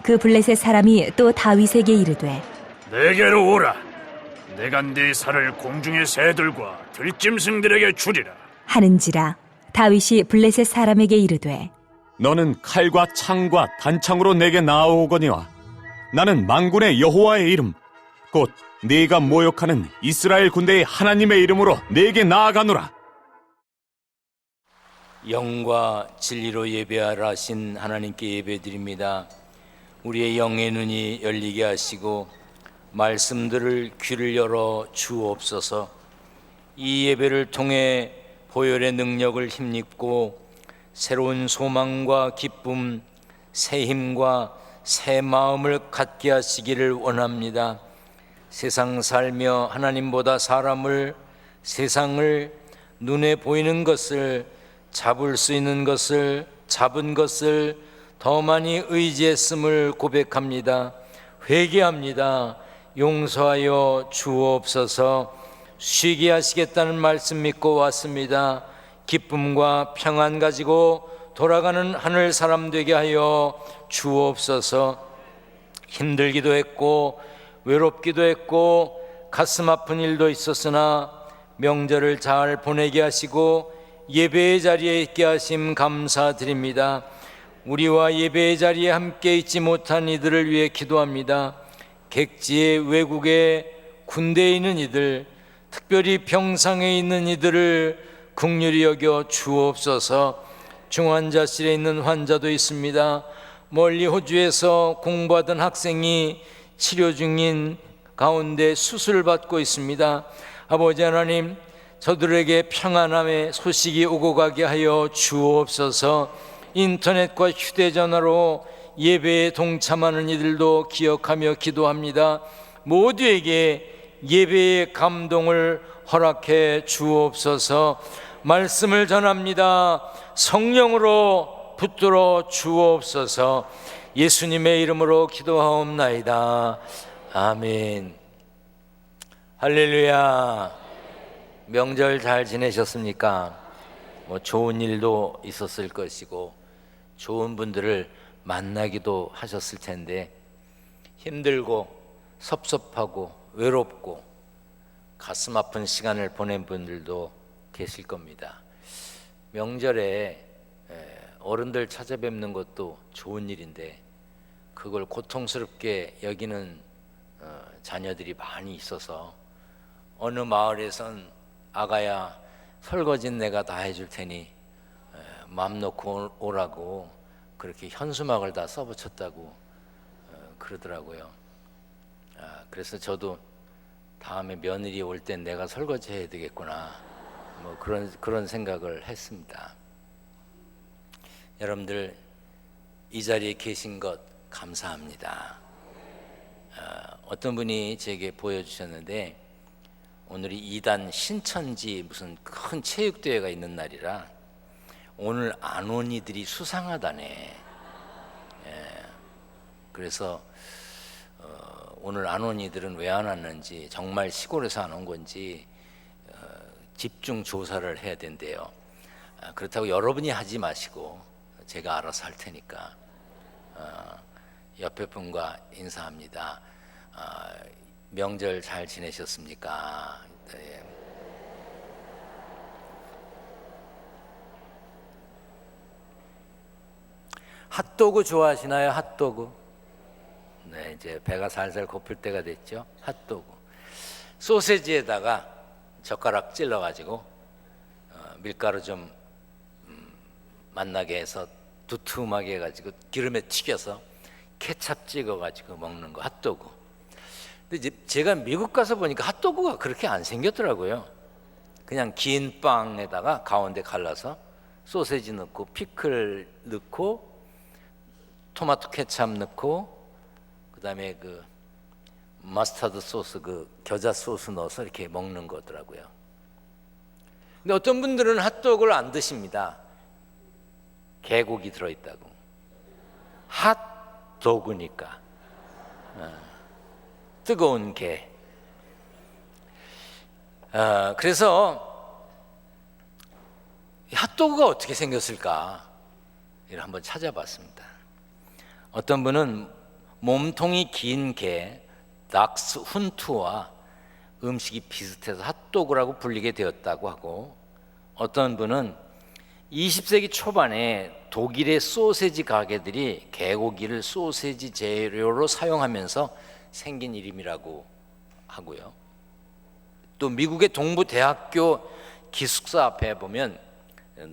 그 블레셋 사람이 또 다윗에게 이르되 내게로 오라. 내가 네 살을 공중의 새들과 들짐승들에게 주리라. 하는지라. 다윗이 블레셋 사람에게 이르되 너는 칼과 창과 단창으로 내게 나아오거니와 나는 만군의 여호와의 이름 곧 네가 모욕하는 이스라엘 군대의 하나님의 이름으로 네게 나아가노라. 영과 진리로 예배하라 하신 하나님께 예배드립니다. 우리의 영의 눈이 열리게 하시고 말씀들을 귀를 열어 주옵소서. 이 예배를 통해 보혈의 능력을 힘입고 새로운 소망과 기쁨, 새 힘과 새 마음을 갖게 하시기를 원합니다. 세상 살며 하나님보다 사람을, 세상을, 눈에 보이는 것을, 잡을 수 있는 것을, 잡은 것을 더 많이 의지했음을 고백합니다. 회개합니다. 용서하여 주옵소서. 쉬게 하시겠다는 말씀 믿고 왔습니다. 기쁨과 평안 가지고 돌아가는 하늘 사람 되게 하여 주옵소서. 힘들기도 했고 외롭기도 했고 가슴 아픈 일도 있었으나 명절을 잘 보내게 하시고 예배의 자리에 있게 하심 감사드립니다. 우리와 예배의 자리에 함께 있지 못한 이들을 위해 기도합니다. 객지에, 외국에, 군대에 있는 이들, 특별히 병상에 있는 이들을 긍휼히 여겨 주옵소서. 중환자실에 있는 환자도 있습니다. 멀리 호주에서 공부하던 학생이 치료 중인 가운데 수술을 받고 있습니다. 아버지 하나님, 저들에게 평안함의 소식이 오고 가게 하여 주옵소서. 인터넷과 휴대전화로 예배에 동참하는 이들도 기억하며 기도합니다. 모두에게 예배의 감동을 허락해 주옵소서. 말씀을 전합니다. 성령으로 붙들어 주옵소서. 예수님의 이름으로 기도하옵나이다. 아멘. 할렐루야. 명절 잘 지내셨습니까? 좋은 일도 있었을 것이고 좋은 분들을 만나기도 하셨을 텐데 힘들고 섭섭하고 외롭고 가슴 아픈 시간을 보낸 분들도 계실 겁니다. 명절에 어른들 찾아뵙는 것도 좋은 일인데 그걸 고통스럽게 여기는 자녀들이 많이 있어서 어느 마을에선 아가야 설거지는 내가 다 해줄 테니 마음 놓고 오라고 그렇게 현수막을 다 써붙였다고 그러더라고요. 그래서 저도 다음에 며느리 올 땐 내가 설거지 해야 되겠구나 그런 생각을 했습니다. 여러분들 이 자리에 계신 것 감사합니다. 어떤 분이 제게 보여주셨는데 오늘이 2단 신천지 무슨 큰 체육대회가 있는 날이라 오늘 안 온 이들이 수상하다네. 그래서 오늘 안 온 이들은 왜 안 왔는지, 정말 시골에서 안 온 건지 집중 조사를 해야 된대요. 그렇다고 여러분이 하지 마시고 제가 알아서 할 테니까 옆에 분과 인사합니다. 명절 잘 지내셨습니까? 네. 핫도그 좋아하시나요? 핫도그? 네, 이제 배가 살살 고플 때가 됐죠. 핫도그. 소세지에다가 젓가락 찔러가지고 밀가루 좀 만나게 해서 두툼하게 해가지고 기름에 튀겨서 케찹 찍어가지고 먹는 거 핫도그. 근데 이제 제가 미국 가서 보니까 핫도그가 그렇게 안 생겼더라고요. 그냥 긴 빵에다가 가운데 갈라서 소세지 넣고 피클 넣고 토마토 케찹 넣고 그다음에 그 머스타드 소스, 그 겨자 소스 넣어서 이렇게 먹는 거더라고요. 근데 어떤 분들은 핫도그를 안 드십니다. 개고기 들어있다고. 핫도그니까 뜨거운 게. 그래서 핫도그가 어떻게 생겼을까 이를 한번 찾아봤습니다. 어떤 분은 몸통이 긴 개, 닥스 훈트와 음식이 비슷해서 핫도그라고 불리게 되었다고 하고, 어떤 분은 20세기 초반에 독일의 소세지 가게들이 개고기를 소세지 재료로 사용하면서 생긴 이름이라고 하고요. 또 미국의 동부 대학교 기숙사 앞에 보면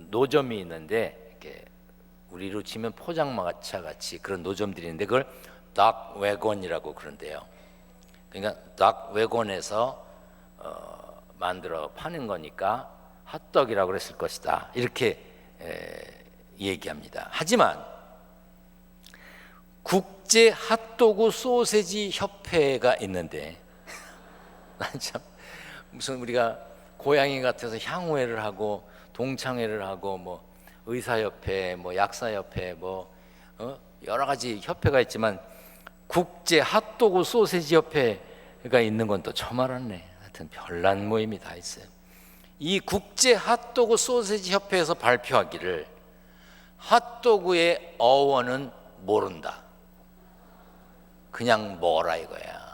노점이 있는데, 이렇게 우리로 치면 포장마차 같이 그런 노점들이 있는데 그걸 닥 웨건이라고 그런데요. 그러니까 닥 웨건에서 만들어 파는 거니까 핫떡이라고 그랬을 것이다, 이렇게 얘기합니다. 하지만 국제 핫도그 소세지 협회가 있는데 난 참 무슨 우리가 고양이 같아서 향후회를 하고 동창회를 하고 뭐 의사협회, 뭐 약사협회, 뭐 여러 가지 협회가 있지만 국제 핫도그 소세지 협회가 있는 건 또 처음 알았네. 하여튼 별난 모임이 다 있어요. 이 국제 핫도그 소세지 협회에서 발표하기를 핫도그의 어원은 모른다, 그냥 먹어라 이거야.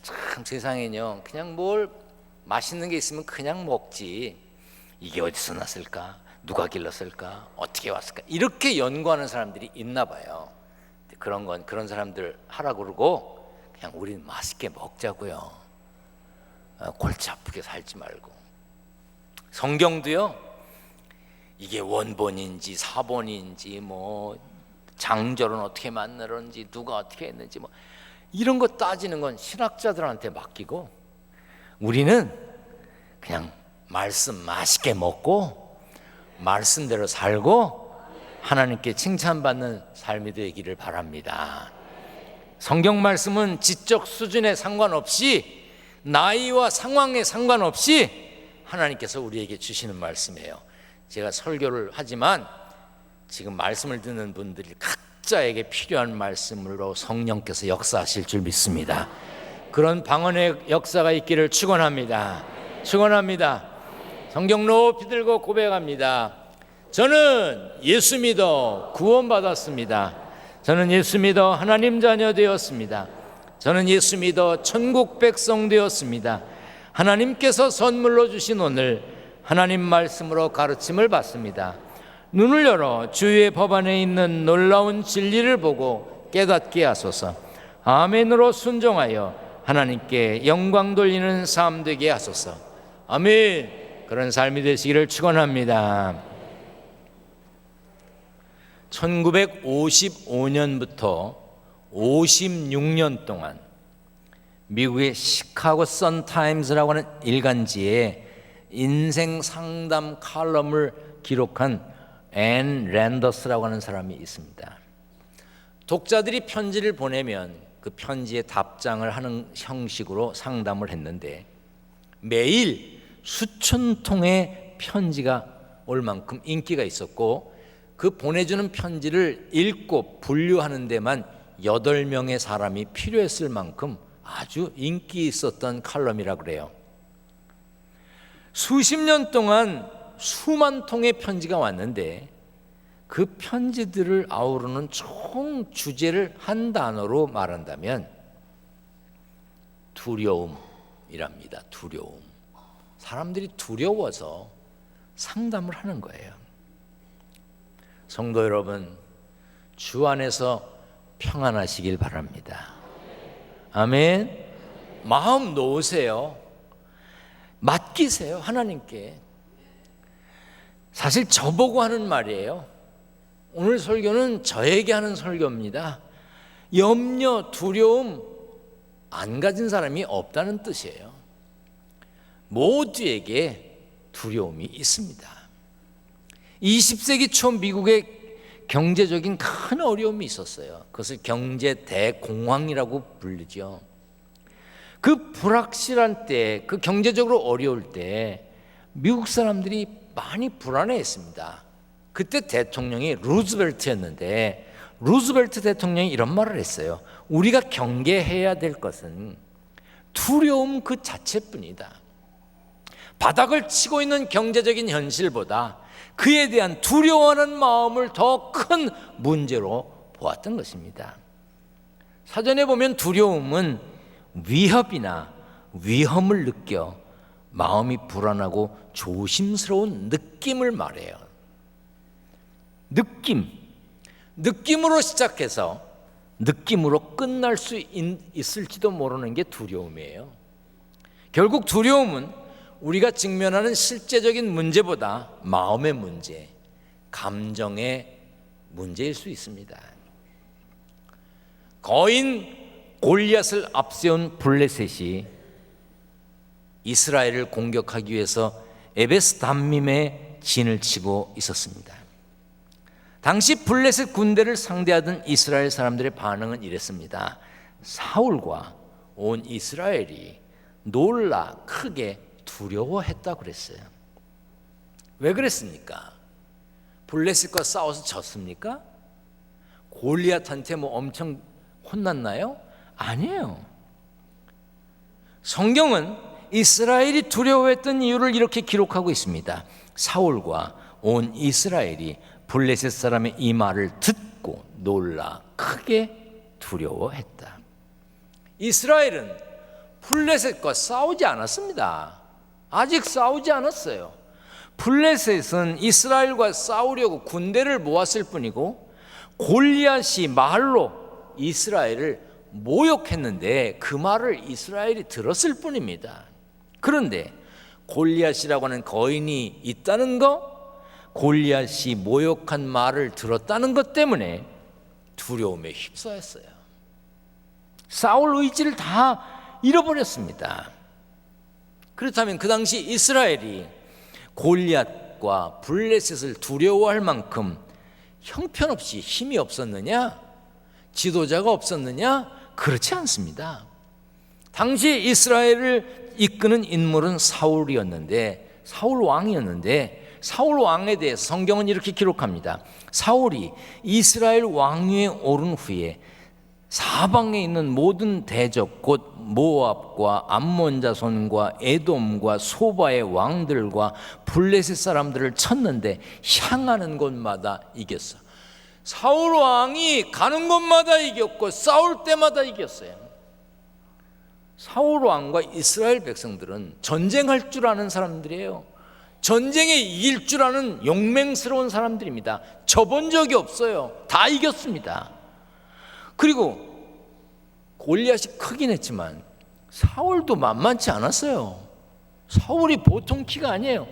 참 세상에는요, 그냥 뭘 맛있는 게 있으면 그냥 먹지, 이게 어디서 났을까, 누가 길렀을까, 어떻게 왔을까, 이렇게 연구하는 사람들이 있나 봐요. 그런 사람들 하라고 그러고 그냥 우리는 맛있게 먹자고요. 골치 아프게 살지 말고. 성경도요, 이게 원본인지 사본인지 뭐 장절은 어떻게 만들었는지 누가 어떻게 했는지 뭐 이런 거 따지는 건 신학자들한테 맡기고, 우리는 그냥 말씀 맛있게 먹고 말씀대로 살고 하나님께 칭찬받는 삶이 되기를 바랍니다. 성경 말씀은 지적 수준에 상관없이, 나이와 상황에 상관없이 하나님께서 우리에게 주시는 말씀이에요. 제가 설교를 하지만 지금 말씀을 듣는 분들이 각자에게 필요한 말씀으로 성령께서 역사하실 줄 믿습니다. 그런 방언의 역사가 있기를 축원합니다. 축원합니다. 성경 높이 들고 고백합니다. 저는 예수 믿어 구원받았습니다. 저는 예수 믿어 하나님 자녀 되었습니다. 저는 예수 믿어 천국 백성 되었습니다. 하나님께서 선물로 주신 오늘 하나님 말씀으로 가르침을 받습니다. 눈을 열어 주의 법안에 있는 놀라운 진리를 보고 깨닫게 하소서. 아멘으로 순종하여 하나님께 영광 돌리는 삶 되게 하소서. 아멘. 그런 삶이 되시기를 축원합니다. 1955년부터 56년 동안 미국의 시카고 선타임스라고 하는 일간지에 인생 상담 칼럼을 기록한 앤 랜더스라고 하는 사람이 있습니다. 독자들이 편지를 보내면 그 편지에 답장을 하는 형식으로 상담을 했는데 매일 수천 통의 편지가 올 만큼 인기가 있었고, 그 보내주는 편지를 읽고 분류하는 데만 8명의 사람이 필요했을 만큼 아주 인기 있었던 칼럼이라 그래요. 수십 년 동안 수만 통의 편지가 왔는데 그 편지들을 아우르는 총 주제를 한 단어로 말한다면 두려움이랍니다. 두려움. 사람들이 두려워서 상담을 하는 거예요. 성도 여러분, 주 안에서 평안하시길 바랍니다. 아멘. 마음 놓으세요. 맡기세요, 하나님께. 사실 저보고 하는 말이에요. 오늘 설교는 저에게 하는 설교입니다. 염려, 두려움 안 가진 사람이 없다는 뜻이에요. 모두에게 두려움이 있습니다. 20세기 초 미국의 경제적인 큰 어려움이 있었어요. 그것을 경제 대공황이라고 부르죠. 그 불확실한 때, 그 경제적으로 어려울 때 미국 사람들이 많이 불안해했습니다. 그때 대통령이 루즈벨트였는데, 루즈벨트 대통령이 이런 말을 했어요. 우리가 경계해야 될 것은 두려움 그 자체뿐이다. 바닥을 치고 있는 경제적인 현실보다 그에 대한 두려워하는 마음을 더 큰 문제로 보았던 것입니다. 사전에 보면 두려움은 위협이나 위험을 느껴 마음이 불안하고 조심스러운 느낌을 말해요. 느낌으로 시작해서 느낌으로 끝날 수 있을지도 모르는 게 두려움이에요. 결국 두려움은 우리가 직면하는 실제적인 문제보다 마음의 문제, 감정의 문제일 수 있습니다. 거인 골리앗을 앞세운 블레셋이 이스라엘을 공격하기 위해서 에베스 담밈에 진을 치고 있었습니다. 당시 블레셋 군대를 상대하던 이스라엘 사람들의 반응은 이랬습니다. 사울과 온 이스라엘이 놀라 크게 두려워했다고 그랬어요. 왜 그랬습니까? 블레셋과 싸워서 졌습니까? 골리앗한테 엄청 혼났나요? 아니에요. 성경은 이스라엘이 두려워했던 이유를 이렇게 기록하고 있습니다. 사울과 온 이스라엘이 블레셋 사람의 이 말을 듣고 놀라 크게 두려워했다. 이스라엘은 블레셋과 싸우지 않았습니다. 아직 싸우지 않았어요. 블레셋은 이스라엘과 싸우려고 군대를 모았을 뿐이고 골리앗이 말로 이스라엘을 모욕했는데 그 말을 이스라엘이 들었을 뿐입니다. 그런데 골리앗이라고 하는 거인이 있다는 거, 골리앗이 모욕한 말을 들었다는 것 때문에 두려움에 휩싸였어요. 싸울 의지를 다 잃어버렸습니다. 그렇다면 그 당시 이스라엘이 골리앗과 블레셋을 두려워할 만큼 형편없이 힘이 없었느냐? 지도자가 없었느냐? 그렇지 않습니다. 당시 이스라엘을 이끄는 인물은 사울이었는데, 사울 왕이었는데, 사울 왕에 대해서 성경은 이렇게 기록합니다. 사울이 이스라엘 왕위에 오른 후에 사방에 있는 모든 대적 곧 모압과 암몬 자손과 에돔과 소바의 왕들과 블레셋 사람들을 쳤는데 향하는 곳마다 이겼어. 사울 왕이 가는 곳마다 이겼고 싸울 때마다 이겼어요. 사울 왕과 이스라엘 백성들은 전쟁할 줄 아는 사람들이에요. 전쟁에 이길 줄 아는 용맹스러운 사람들입니다. 져본 적이 없어요. 다 이겼습니다. 그리고 골리앗이 크긴 했지만 사울도 만만치 않았어요. 사울이 보통 키가 아니에요.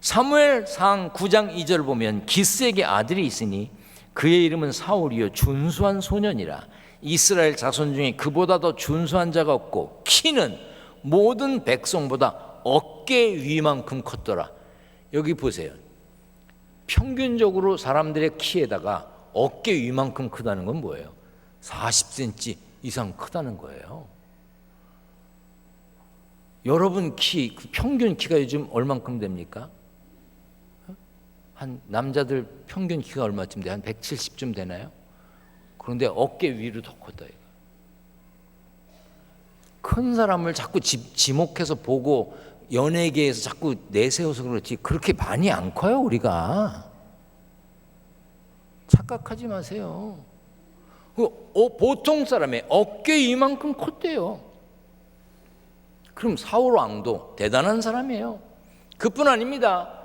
사무엘상 9장 2절을 보면 기스에게 아들이 있으니 그의 이름은 사울이요 준수한 소년이라. 이스라엘 자손 중에 그보다 더 준수한 자가 없고 키는 모든 백성보다 어깨 위만큼 컸더라. 여기 보세요. 평균적으로 사람들의 키에다가 어깨 위만큼 크다는 건 뭐예요? 40cm 이상 크다는 거예요. 여러분 키, 평균 키가 요즘 얼만큼 됩니까? 한 남자들 평균 키가 얼마쯤 돼요? 한 170쯤 되나요? 그런데 어깨 위로 더 컸다. 큰 사람을 자꾸 지목해서 보고 연예계에서 자꾸 내세워서 그렇지 그렇게 많이 안 커요. 우리가 착각하지 마세요. 보통 사람의 어깨 이만큼 컸대요. 그럼 사울 왕도 대단한 사람이에요. 그뿐 아닙니다.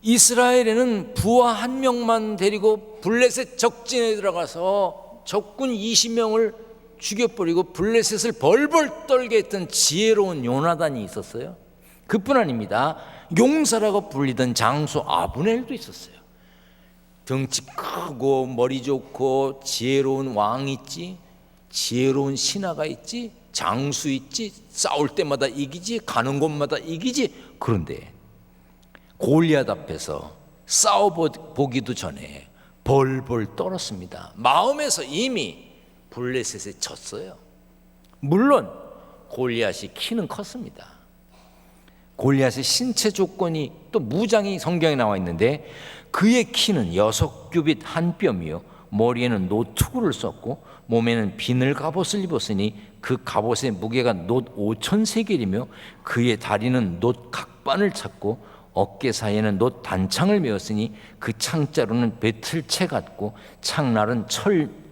이스라엘에는 부하 한 명만 데리고 블레셋 적진에 들어가서 적군 20명을 죽여버리고 블레셋을 벌벌 떨게 했던 지혜로운 요나단이 있었어요. 그뿐 아닙니다. 용사라고 불리던 장수 아브넬도 있었어요. 덩치 크고 머리 좋고 지혜로운 왕 있지, 지혜로운 신하가 있지, 장수 있지, 싸울 때마다 이기지, 가는 곳마다 이기지. 그런데 골리앗 앞에서 싸워보기도 전에 벌벌 떨었습니다. 마음에서 이미 블레셋에 졌어요. 물론 골리앗이 키는 컸습니다. 골리앗의 신체 조건이 또 무장이 성경에 나와 있는데 그의 키는 6규빗 한 뼘이요 머리에는 노투구를 썼고 몸에는 비늘 갑옷을 입었으니 그 갑옷의 무게가 놋 5,000세겔이며 그의 다리는 놋 각반을 찼고 어깨 사이에는 놋 단창을 메었으니 그 창자루는 배틀채 같고 창날은 철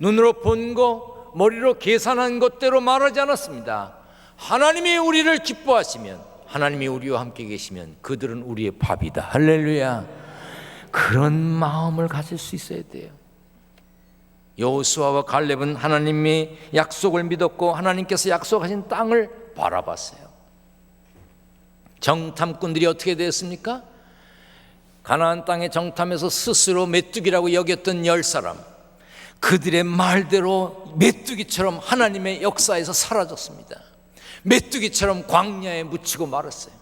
눈으로 본 거, 머리로 계산한 것대로 말하지 않았습니다. 하나님이 우리를 기뻐하시면, 하나님이 우리와 함께 계시면 그들은 우리의 밥이다. 할렐루야. 그런 마음을 가질 수 있어야 돼요. 여호수아와 갈렙은 하나님의 약속을 믿었고 하나님께서 약속하신 땅을 바라봤어요. 정탐꾼들이 어떻게 되었습니까? 가나안 땅의 정탐에서 스스로 메뚜기라고 여겼던 10사람, 그들의 말대로 메뚜기처럼 하나님의 역사에서 사라졌습니다. 메뚜기처럼 광야에 묻히고 말았어요.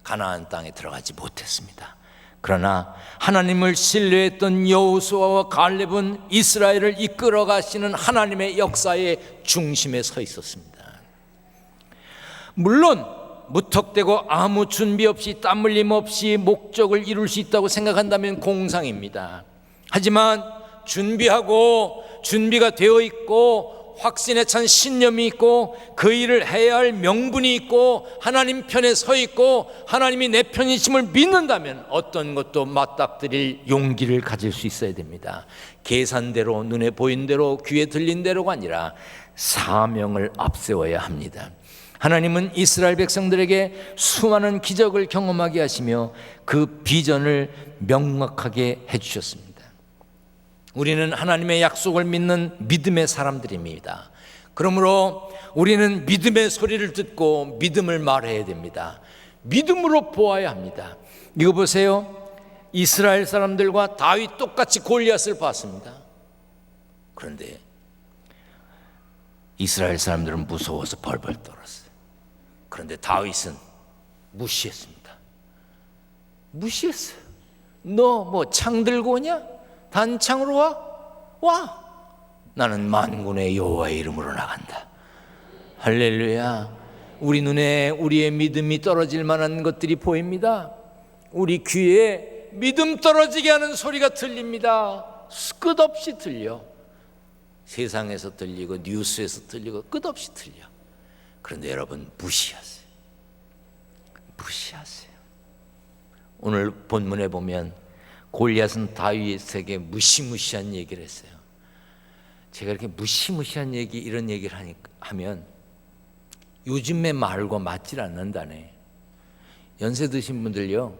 가나안 땅에 들어가지 못했습니다. 그러나 하나님을 신뢰했던 여호수아와 갈렙은 이스라엘을 이끌어 가시는 하나님의 역사의 중심에 서 있었습니다. 물론 무턱대고 아무 준비 없이 땀 흘림 없이 목적을 이룰 수 있다고 생각한다면 공상입니다. 하지만 준비하고 준비가 되어 있고 확신에 찬 신념이 있고 그 일을 해야 할 명분이 있고 하나님 편에 서 있고 하나님이 내 편이심을 믿는다면 어떤 것도 맞닥뜨릴 용기를 가질 수 있어야 됩니다. 계산대로, 눈에 보인 대로, 귀에 들린 대로가 아니라 사명을 앞세워야 합니다. 하나님은 이스라엘 백성들에게 수많은 기적을 경험하게 하시며 그 비전을 명확하게 해주셨습니다. 우리는 하나님의 약속을 믿는 믿음의 사람들입니다. 그러므로 우리는 믿음의 소리를 듣고 믿음을 말해야 됩니다. 믿음으로 보아야 합니다. 이거 보세요. 이스라엘 사람들과 다윗 똑같이 골리앗을 봤습니다. 그런데 이스라엘 사람들은 무서워서 벌벌 떨었어요. 그런데 다윗은 무시했습니다. 무시했어요. 너 뭐 창 들고 오냐? 단창으로 와? 와! 나는 만군의 여호와의 이름으로 나간다. 할렐루야. 우리 눈에 우리의 믿음이 떨어질 만한 것들이 보입니다. 우리 귀에 믿음 떨어지게 하는 소리가 들립니다. 끝없이 들려. 세상에서 들리고 뉴스에서 들리고 끝없이 들려. 그런데 여러분 무시하세요. 무시하세요. 오늘 본문에 보면 골리앗은 다윗에게 무시무시한 얘기를 했어요. 제가 이렇게 무시무시한 얘기, 이런 얘기를 하면 요즘의 말과 맞질 않는다네. 연세 드신 분들요,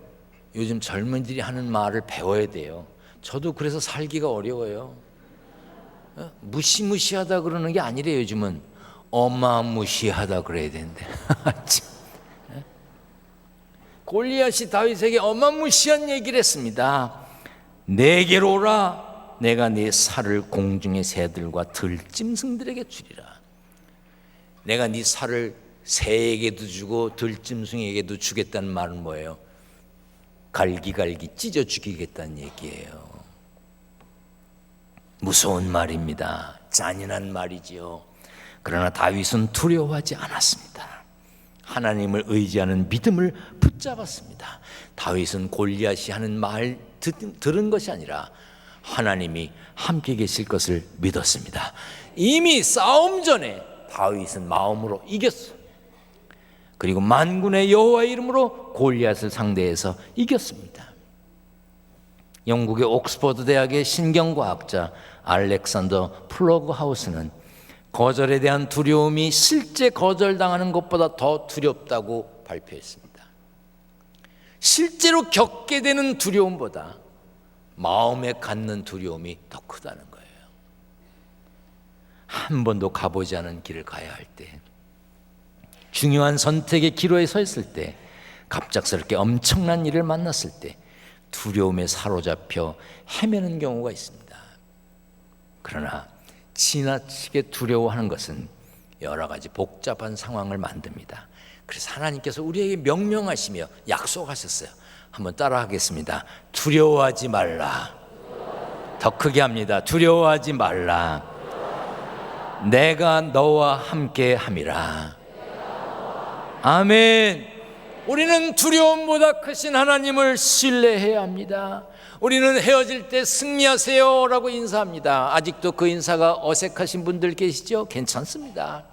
요즘 젊은이들이 하는 말을 배워야 돼요. 저도 그래서 살기가 어려워요. 무시무시하다 그러는 게 아니래요. 요즘은 어마무시하다 그래야 되는데. 골리앗이 다윗에게 어마무시한 얘기를 했습니다. 내게로 오라. 내가 네 살을 공중의 새들과 들짐승들에게 주리라. 내가 네 살을 새에게도 주고 들짐승에게도 주겠다는 말은 뭐예요? 갈기갈기 찢어 죽이겠다는 얘기예요. 무서운 말입니다. 잔인한 말이지요. 그러나 다윗은 두려워하지 않았습니다. 하나님을 의지하는 믿음을 붙잡았습니다. 다윗은 골리앗이 하는 말 들은 것이 아니라 하나님이 함께 계실 것을 믿었습니다. 이미 싸움 전에 다윗은 마음으로 이겼어. 그리고 만군의 여호와의 이름으로 골리앗을 상대해서 이겼습니다. 영국의 옥스퍼드 대학의 신경과학자 알렉산더 플러그하우스는 거절에 대한 두려움이 실제 거절당하는 것보다 더 두렵다고 발표했습니다. 실제로 겪게 되는 두려움보다 마음에 갖는 두려움이 더 크다는 거예요. 한 번도 가보지 않은 길을 가야 할 때, 중요한 선택의 기로에 서 있을 때, 갑작스럽게 엄청난 일을 만났을 때 두려움에 사로잡혀 헤매는 경우가 있습니다. 그러나 지나치게 두려워하는 것은 여러 가지 복잡한 상황을 만듭니다. 그래서 하나님께서 우리에게 명령하시며 약속하셨어요. 한번 따라하겠습니다. 두려워하지 말라. 더 크게 합니다. 두려워하지 말라. 내가 너와 함께 함이라. 아멘. 우리는 두려움보다 크신 하나님을 신뢰해야 합니다. 우리는 헤어질 때 승리하세요 라고 인사합니다. 아직도 그 인사가 어색하신 분들 계시죠? 괜찮습니다.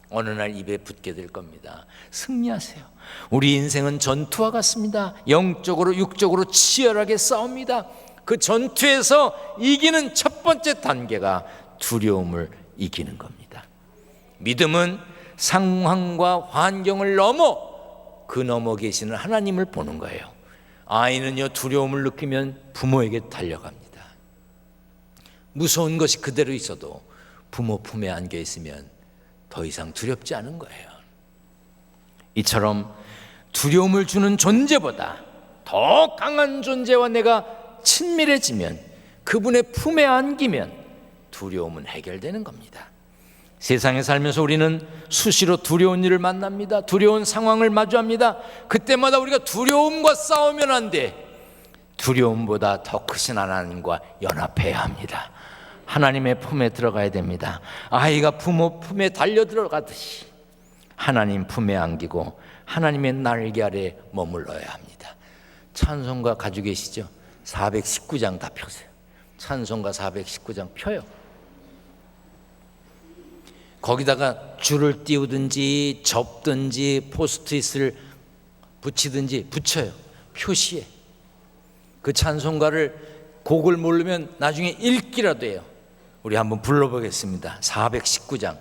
어느 날 입에 붙게 될 겁니다. 승리하세요. 우리 인생은 전투와 같습니다. 영적으로 육적으로 치열하게 싸웁니다. 그 전투에서 이기는 첫 번째 단계가 두려움을 이기는 겁니다. 믿음은 상황과 환경을 넘어 그 넘어 계시는 하나님을 보는 거예요. 아이는요, 두려움을 느끼면 부모에게 달려갑니다. 무서운 것이 그대로 있어도 부모 품에 안겨 있으면 더 이상 두렵지 않은 거예요. 이처럼 두려움을 주는 존재보다 더 강한 존재와 내가 친밀해지면, 그분의 품에 안기면 두려움은 해결되는 겁니다. 세상에 살면서 우리는 수시로 두려운 일을 만납니다. 두려운 상황을 마주합니다. 그때마다 우리가 두려움과 싸우면 안 돼. 두려움보다 더 크신 하나님과 연합해야 합니다. 하나님의 품에 들어가야 됩니다. 아이가 부모 품에 달려 들어가듯이 하나님 품에 안기고 하나님의 날개 아래 머물러야 합니다. 찬송가 가지고 계시죠? 419장 다 펴세요. 찬송가 419장 펴요. 거기다가 줄을 띄우든지 접든지 포스트잇을 붙이든지 붙여요. 표시에. 그 찬송가를 곡을 모르면 나중에 읽기라도 해요. 우리 한번 불러보겠습니다. 419장.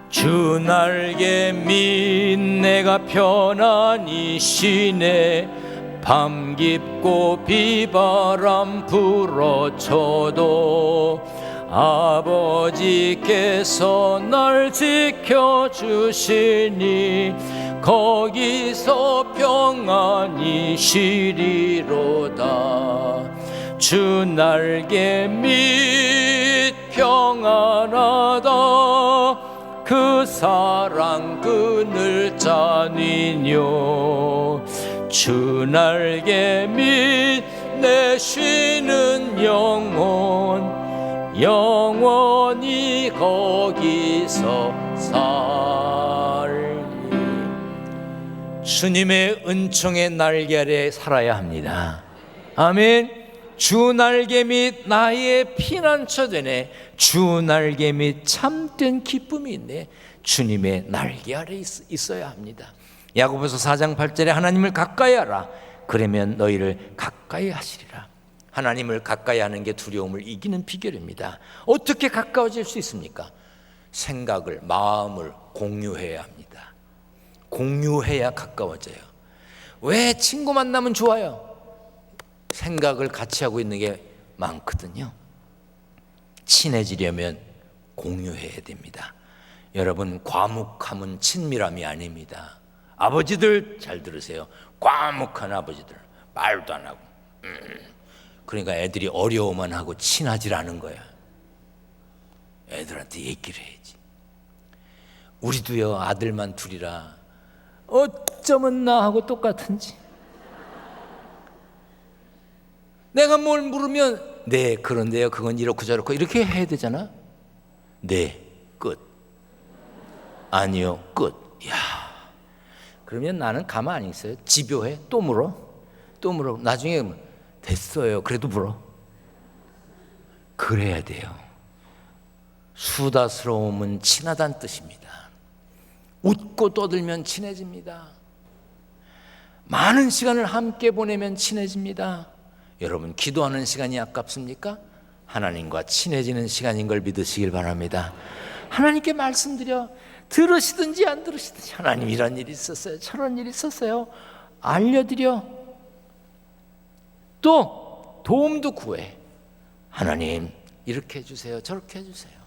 주 날개 밑 내가 편안히 쉬네. 밤 깊고 비바람 불어쳐도 아버지께서 날 지켜주시니 거기서 평안히 쉬리로다. 주 날개 밑 평안하다. 그 사랑 그늘 짜니뇨. 주 날개 밑 내 쉬는 영원히 거기서 살리. 주님의 은총의 날개 아래 살아야 합니다. 아멘. 주 날개 밑 나의 피난처 되네. 주 날개 밑 참된 기쁨이 있네. 주님의 날개 아래 있어야 합니다. 야고보서 4장 8절에 하나님을 가까이 하라. 그러면 너희를 가까이 하시리라. 하나님을 가까이 하는 게 두려움을 이기는 비결입니다. 어떻게 가까워질 수 있습니까? 생각을, 마음을 공유해야 합니다. 공유해야 가까워져요. 왜 친구 만나면 좋아요? 생각을 같이 하고 있는 게 많거든요. 친해지려면 공유해야 됩니다. 여러분, 과묵함은 친밀함이 아닙니다. 아버지들 잘 들으세요. 과묵한 아버지들 말도 안 하고 그러니까 애들이 어려워만 하고 친하질 않은 거야. 애들한테 얘기를 해야지. 우리도요, 아들만 둘이라 어쩌면 나하고 똑같은지. 내가 뭘 물으면 네 그런데요, 그건 이렇고 저렇고 이렇게 해야 되잖아. 네 끝. 아니요 끝. 야, 그러면 나는 가만히 있어요. 집요해. 또 물어. 나중에 됐어요. 그래도 물어. 그래야 돼요. 수다스러움은 친하다는 뜻입니다. 웃고 떠들면 친해집니다. 많은 시간을 함께 보내면 친해집니다. 여러분, 기도하는 시간이 아깝습니까? 하나님과 친해지는 시간인 걸 믿으시길 바랍니다. 하나님께 말씀드려. 들으시든지 안 들으시든지 하나님 이런 일이 있었어요, 저런 일이 있었어요, 알려드려. 또 도움도 구해. 하나님 이렇게 해주세요, 저렇게 해주세요.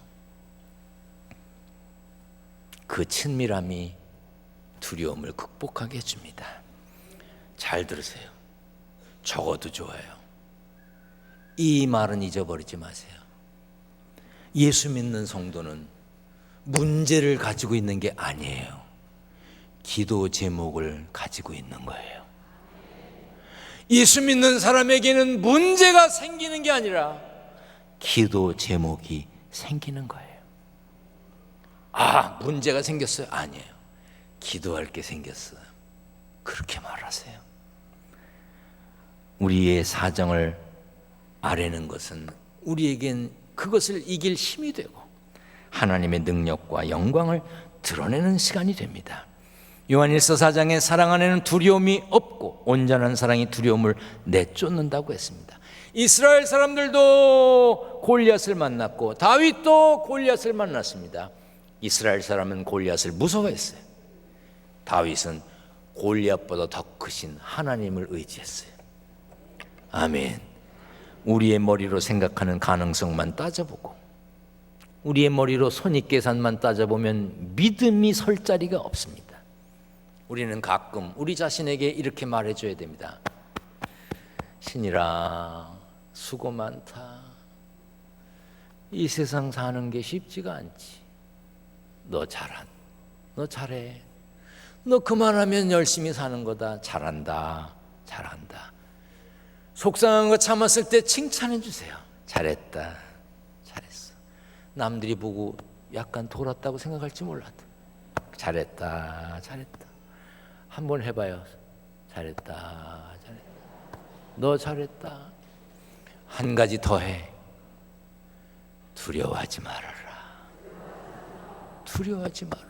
그 친밀함이 두려움을 극복하게 해줍니다. 잘 들으세요. 적어도 좋아요. 이 말은 잊어버리지 마세요. 예수 믿는 성도는 문제를 가지고 있는 게 아니에요. 기도 제목을 가지고 있는 거예요. 예수 믿는 사람에게는 문제가 생기는 게 아니라 기도 제목이 생기는 거예요. 아, 문제가 생겼어요? 아니에요. 기도할 게 생겼어요. 그렇게 말하세요. 우리의 사정을 아뢰는 것은 우리에겐 그것을 이길 힘이 되고 하나님의 능력과 영광을 드러내는 시간이 됩니다. 요한일서 4장에 사랑 안에는 두려움이 없고 온전한 사랑이 두려움을 내쫓는다고 했습니다. 이스라엘 사람들도 골리앗을 만났고 다윗도 골리앗을 만났습니다. 이스라엘 사람은 골리앗을 무서워했어요. 다윗은 골리앗보다 더 크신 하나님을 의지했어요. 아멘. 우리의 머리로 생각하는 가능성만 따져보고 우리의 머리로 손익계산만 따져보면 믿음이 설 자리가 없습니다. 우리는 가끔 우리 자신에게 이렇게 말해줘야 됩니다. 신이라 수고 많다. 이 세상 사는 게 쉽지가 않지. 너 잘해. 너 그만하면 열심히 사는 거다. 잘한다. 속상한 거 참았을 때 칭찬해 주세요. 잘했다. 잘했어. 남들이 보고 약간 돌았다고 생각할지 몰라도 잘했다. 한번 해봐요. 잘했다. 너 잘했다. 한 가지 더 해. 두려워하지 말아라. 두려워하지 마라.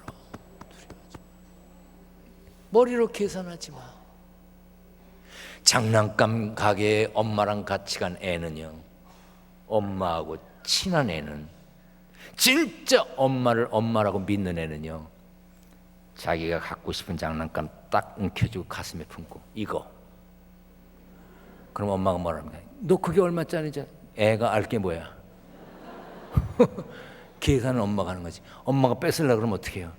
머리로 계산하지 마. 장난감 가게에 엄마랑 같이 간 애는요, 엄마하고 친한 애는, 진짜 엄마를 엄마라고 믿는 애는요, 자기가 갖고 싶은 장난감 딱 움켜쥐고 가슴에 품고 이거. 그럼 엄마가 뭐랍니까? 너 그게 얼마짜리지? 애가 알 게 뭐야? 계산은 엄마가 하는 거지. 엄마가 뺏으려고 그러면 어떻게 해요?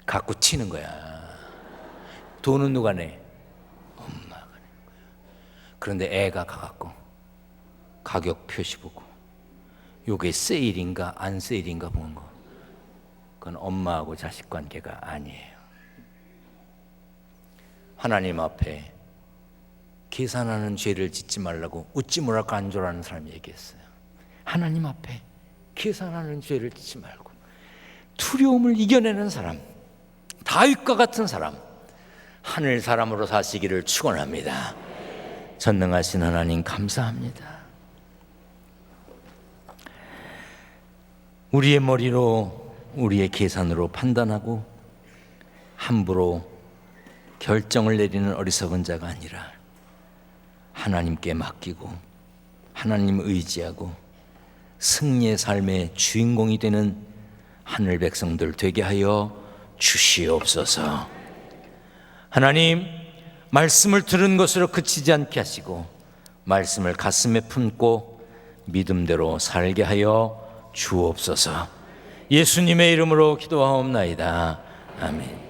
갖고 치는 거야. 돈은 누가 내? 엄마가 내 거야. 그런데 애가 가갖고 가격 표시 보고 요게 세일인가 안 세일인가 보는 거, 그건 엄마하고 자식 관계가 아니에요. 하나님 앞에 계산하는 죄를 짓지 말라고 웃지 못할 간조라는 사람이 얘기했어요. 하나님 앞에 계산하는 죄를 짓지 말고 두려움을 이겨내는 사람, 다윗과 같은 사람, 하늘 사람으로 사시기를 축원합니다. 전능하신 하나님 감사합니다. 우리의 머리로 우리의 계산으로 판단하고 함부로 결정을 내리는 어리석은 자가 아니라 하나님께 맡기고 하나님 의지하고 승리의 삶의 주인공이 되는 하늘 백성들 되게 하여 주시옵소서. 하나님, 말씀을 들은 것으로 그치지 않게 하시고 말씀을 가슴에 품고 믿음대로 살게 하여 주옵소서. 예수님의 이름으로 기도하옵나이다. 아멘.